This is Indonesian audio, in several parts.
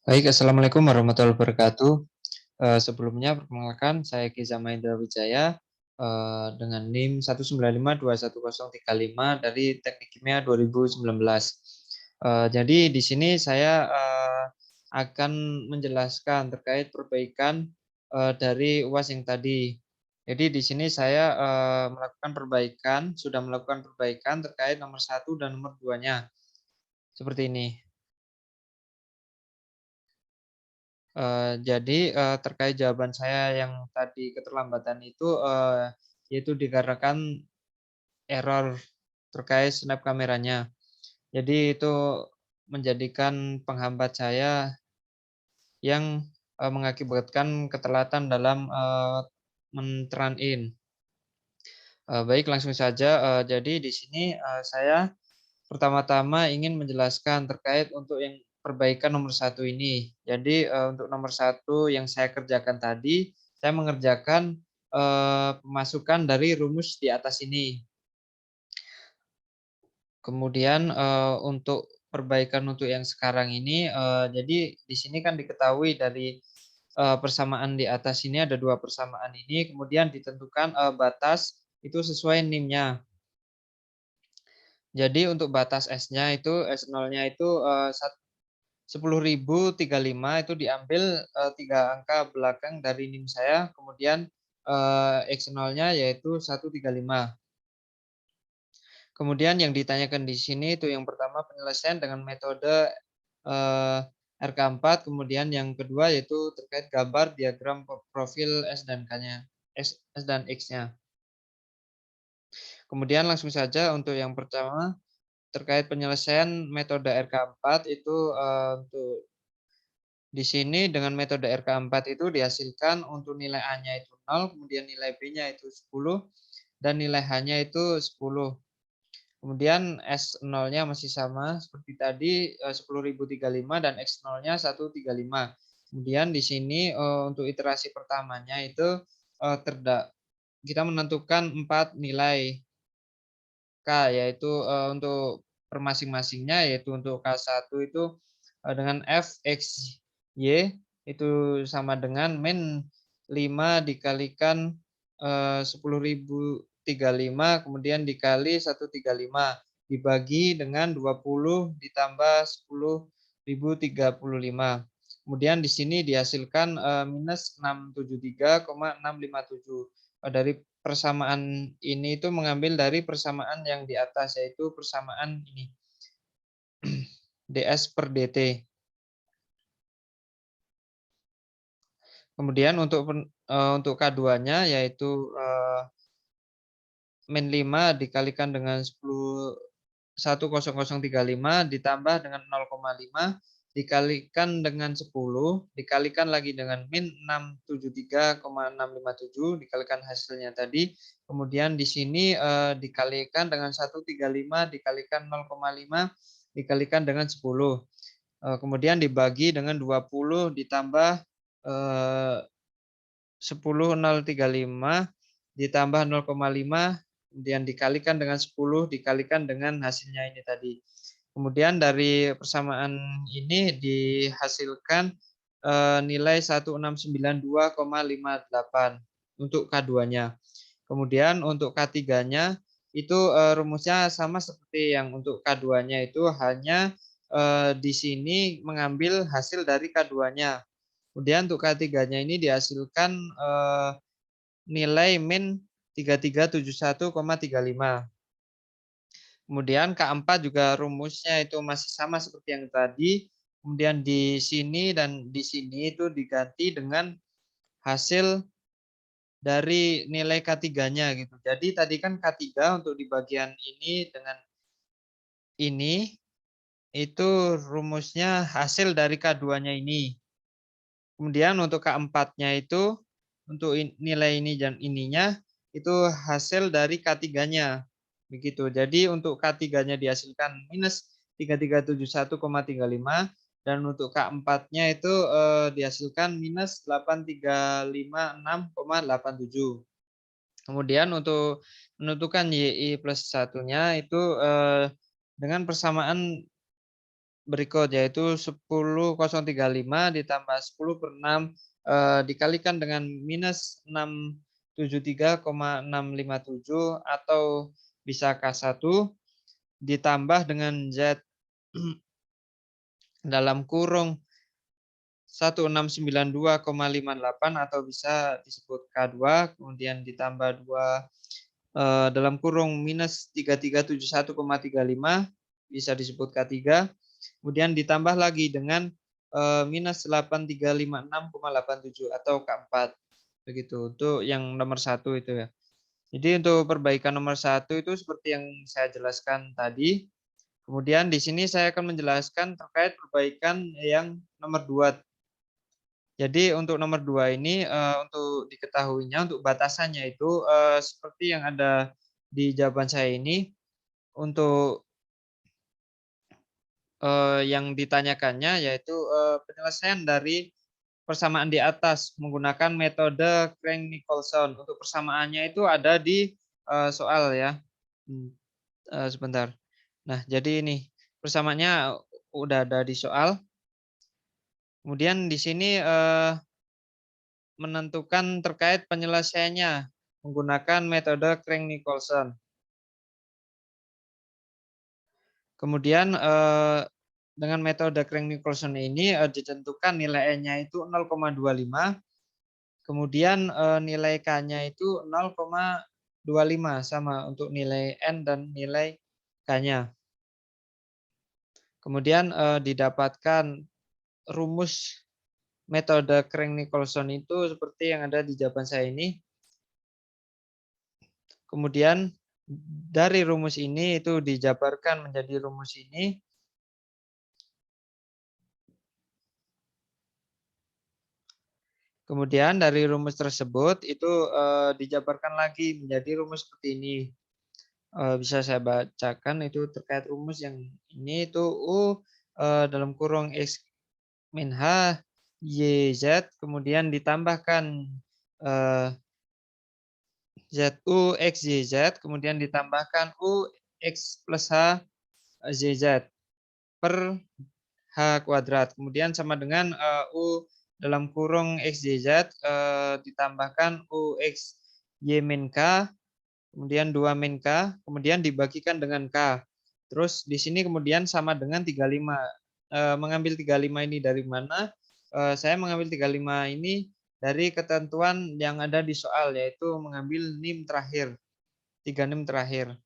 Baik, assalamualaikum warahmatullahi wabarakatuh. Sebelumnya perkenalkan saya Kiza Mahendra Wijaya dengan NIM 195211035 dari Teknik Kimia 2019. Jadi di sini saya akan menjelaskan terkait perbaikan dari UAS yang tadi. Jadi di sini saya sudah melakukan perbaikan terkait nomor 1 dan nomor 2-nya. Seperti ini. Jadi, terkait jawaban saya yang tadi keterlambatan itu, yaitu dikarenakan error terkait snap kameranya. Jadi itu menjadikan penghambat saya yang, mengakibatkan keterlambatan dalam, men-turn in. Baik langsung saja, jadi di sini, saya pertama-tama ingin menjelaskan terkait untuk yang perbaikan nomor 1 ini. Jadi, untuk nomor 1 yang saya kerjakan tadi, saya mengerjakan, pemasukan dari rumus di atas ini. Kemudian, untuk perbaikan untuk yang sekarang ini, jadi di sini kan diketahui dari, persamaan di atas ini ada 2 persamaan ini, kemudian ditentukan, batas itu sesuai NIM-nya. Jadi untuk batas S-nya itu, S0-nya itu, 10.035 itu diambil, 3 angka belakang dari NIM saya, kemudian, X0-nya yaitu 135. Kemudian yang ditanyakan di sini itu yang pertama penyelesaian dengan metode, RK4, kemudian yang kedua yaitu terkait gambar diagram profil S dan K-nya, S dan X-nya. Kemudian langsung saja untuk yang pertama, terkait penyelesaian metode RK4 itu, untuk di sini dengan metode RK4 itu dihasilkan untuk nilai A-nya itu 0, kemudian nilai B-nya itu 10, dan nilai H-nya itu 10. Kemudian S0-nya masih sama seperti tadi, 10.035 dan X0-nya 135. Kemudian di sini, untuk iterasi pertamanya itu, kita menentukan 4 nilai K, yaitu, untuk per masing-masingnya, yaitu untuk K1 itu, dengan F, X, Y, itu sama dengan min 5 dikalikan, 10.035 kemudian dikali 135, dibagi dengan 20 ditambah 10.035. Kemudian di sini dihasilkan, minus 673,657. Dari persamaan ini itu mengambil dari persamaan yang di atas, yaitu persamaan ini, ds per dt. Kemudian untuk K2-nya yaitu, min 5 dikalikan dengan 10035 ditambah dengan 0,5 dikalikan dengan 10 dikalikan lagi dengan min 673,657 dikalikan hasilnya tadi. Kemudian di sini, dikalikan dengan 135 dikalikan 0,5 dikalikan dengan 10. Kemudian dibagi dengan 20 ditambah, 10.035 ditambah 0,5 kemudian dikalikan dengan 10 dikalikan dengan hasilnya ini tadi. Kemudian dari persamaan ini dihasilkan, nilai 1692,58 untuk K2-nya. Kemudian untuk K3-nya itu, rumusnya sama seperti yang untuk K2-nya itu hanya, di sini mengambil hasil dari K2-nya. Kemudian untuk K3-nya ini dihasilkan, nilai min 3371,35. Kemudian K4 juga rumusnya itu masih sama seperti yang tadi. Kemudian di sini dan di sini itu diganti dengan hasil dari nilai K3-nya gitu. Jadi tadi kan K3 untuk di bagian ini dengan ini, itu rumusnya hasil dari K2-nya ini. Kemudian untuk K4-nya itu, untuk nilai ini dan ininya, itu hasil dari K3-nya. Begitu. Jadi untuk K3-nya dihasilkan minus 3371,35 dan untuk K4-nya itu, dihasilkan minus 8356,87. Kemudian untuk menentukan YI plus 1-nya itu, dengan persamaan berikut, yaitu 10,035 ditambah 10/6 dikalikan dengan minus 673,657 atau bisa K1 ditambah dengan Z dalam kurung 1692,58 atau bisa disebut K2, kemudian ditambah 2 dalam kurung minus 3371,35 bisa disebut K3, kemudian ditambah lagi dengan minus 8356,87 atau K4. Begitu untuk yang nomor 1 itu ya. Jadi untuk perbaikan nomor 1 itu seperti yang saya jelaskan tadi. Kemudian di sini saya akan menjelaskan terkait perbaikan yang nomor 2. Jadi untuk nomor 2 ini, untuk diketahuinya, untuk batasannya itu, seperti yang ada di jawaban saya ini, untuk, yang ditanyakannya yaitu, penyelesaian dari persamaan di atas menggunakan metode Crank-Nicolson. Untuk persamaannya itu ada di, soal ya. Mmm, sebentar. Nah, jadi ini persamaannya udah ada di soal. Kemudian di sini, menentukan terkait penyelesaiannya menggunakan metode Crank-Nicolson. Kemudian, dengan metode Crank-Nicolson ini, ditentukan nilai N-nya itu 0,25, kemudian, nilai K-nya itu 0,25, sama untuk nilai N dan nilai K-nya. Kemudian, didapatkan rumus metode Crank-Nicolson itu seperti yang ada di jawaban saya ini. Kemudian dari rumus ini itu dijabarkan menjadi rumus ini. Kemudian dari rumus tersebut itu dijabarkan lagi menjadi rumus seperti ini. Bisa saya bacakan itu terkait rumus yang ini itu U dalam kurung X min H Y Z, kemudian ditambahkan ZU X Y Z, kemudian ditambahkan U X plus H Z Z per H kuadrat. Kemudian sama dengan U dalam kurung X Y Z ditambahkan U X Y min K, kemudian 2 min K, kemudian dibagikan dengan K. Terus di sini kemudian sama dengan 35. Mengambil 35 ini dari mana? Saya mengambil 35 ini dari ketentuan yang ada di soal, yaitu mengambil NIM terakhir, 3 NIM terakhir.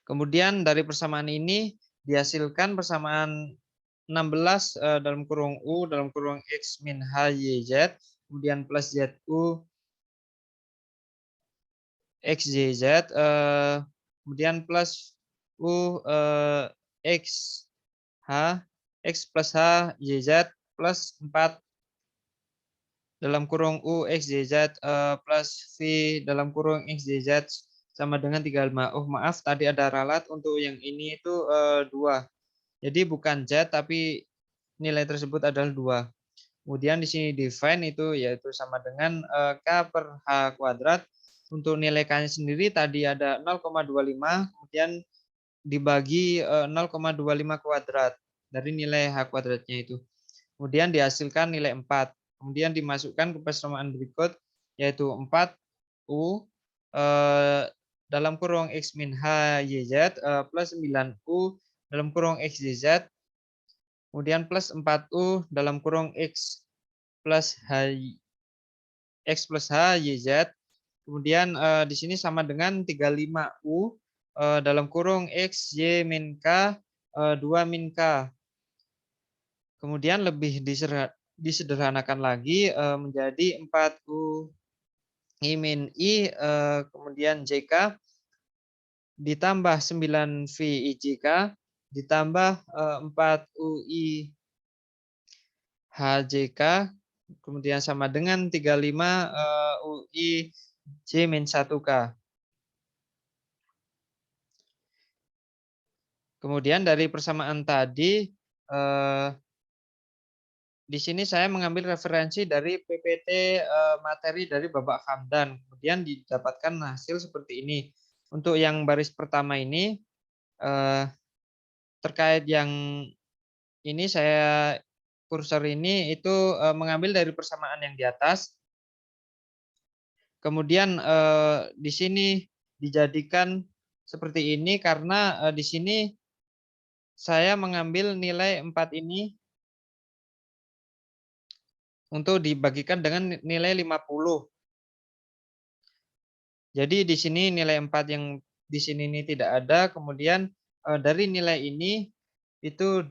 Kemudian dari persamaan ini dihasilkan persamaan 16 dalam kurung U dalam kurung X min H Y Z, kemudian plus ZU X Y Z, kemudian plus U X H X plus H Y Z plus 4 dalam kurung U X Y Z plus V dalam kurung X Y Z sama dengan 35. Oh maaf, tadi ada ralat untuk yang ini itu 2. Jadi bukan Z tapi nilai tersebut adalah 2. Kemudian di sini define itu yaitu sama dengan K per H kuadrat. Untuk nilai K-nya sendiri tadi ada 0,25, kemudian dibagi 0,25 kuadrat dari nilai H kuadratnya itu. Kemudian dihasilkan nilai 4. Kemudian dimasukkan ke persamaan berikut yaitu 4U dalam kurung X min H Y Z plus 9U dalam kurung X Y Z, kemudian plus 4U dalam kurung X plus H Y Z, kemudian di sini sama dengan 35U dalam kurung X Y min K 2 min K. Kemudian lebih disederhanakan lagi menjadi 4U I min I kemudian JK ditambah 9V IJK ditambah 4UI HJK kemudian sama dengan 35 UI J min 1K. Kemudian dari persamaan tadi di sini saya mengambil referensi dari PPT materi dari Bapak Hamdan. Kemudian didapatkan hasil seperti ini. Untuk yang baris pertama ini terkait yang ini saya kursor ini itu, mengambil dari persamaan yang di atas, kemudian, di sini dijadikan seperti ini karena, di sini saya mengambil nilai 4 ini untuk dibagikan dengan nilai 50. Jadi di sini nilai 4 yang di sini ini tidak ada, kemudian, dari nilai ini itu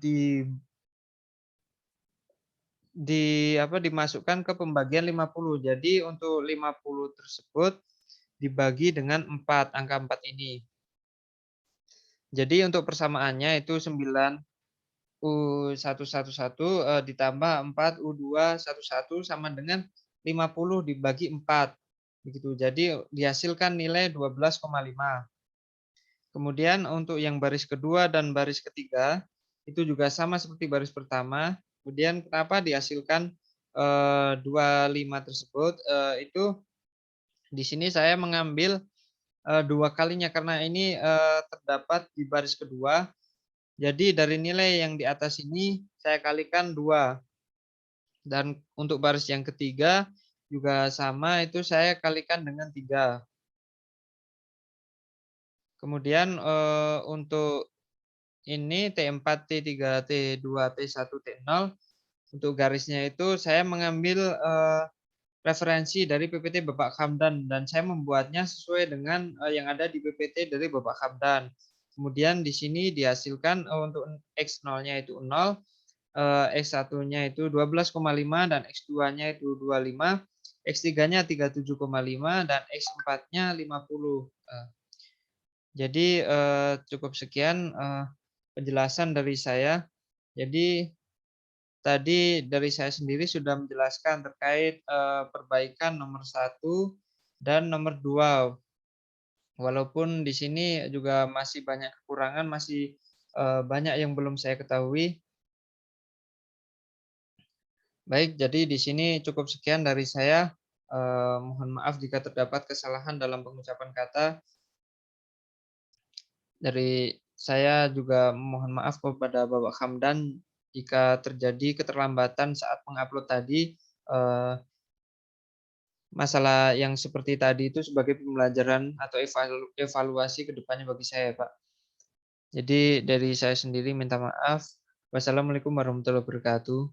dimasukkan ke pembagian 50. Jadi untuk 50 tersebut dibagi dengan 4, angka 4 ini. Jadi untuk persamaannya itu 9U111, ditambah 4U211 sama dengan 50 dibagi 4, begitu. Jadi dihasilkan nilai 12,5. Kemudian untuk yang baris kedua dan baris ketiga, itu juga sama seperti baris pertama. Kemudian kenapa dihasilkan, 25 tersebut, itu di sini saya mengambil, 2 kalinya karena ini, terdapat di baris kedua. Jadi dari nilai yang di atas ini saya kalikan 2 dan untuk baris yang ketiga juga sama, itu saya kalikan dengan 3. Kemudian, untuk ini T4, T3, T2, T1, T0, untuk garisnya itu saya mengambil, referensi dari PPT Bapak Hamdan dan saya membuatnya sesuai dengan, yang ada di PPT dari Bapak Hamdan. Kemudian di sini dihasilkan, untuk X0-nya itu 0, X1-nya itu 12,5 dan X2-nya itu 25, X3-nya 37,5 dan X4-nya 50. Jadi, cukup sekian, penjelasan dari saya. Jadi tadi dari saya sendiri sudah menjelaskan terkait, perbaikan nomor 1 dan nomor 2. Walaupun di sini juga masih banyak kekurangan, masih, banyak yang belum saya ketahui. Baik, jadi di sini cukup sekian dari saya, mohon maaf jika terdapat kesalahan dalam pengucapan kata. Dari saya juga mohon maaf kepada Bapak Hamdan jika terjadi keterlambatan saat mengupload tadi, masalah yang seperti tadi itu sebagai pembelajaran atau evaluasi ke depannya bagi saya, Pak. Jadi dari saya sendiri minta maaf. Wassalamualaikum warahmatullahi wabarakatuh.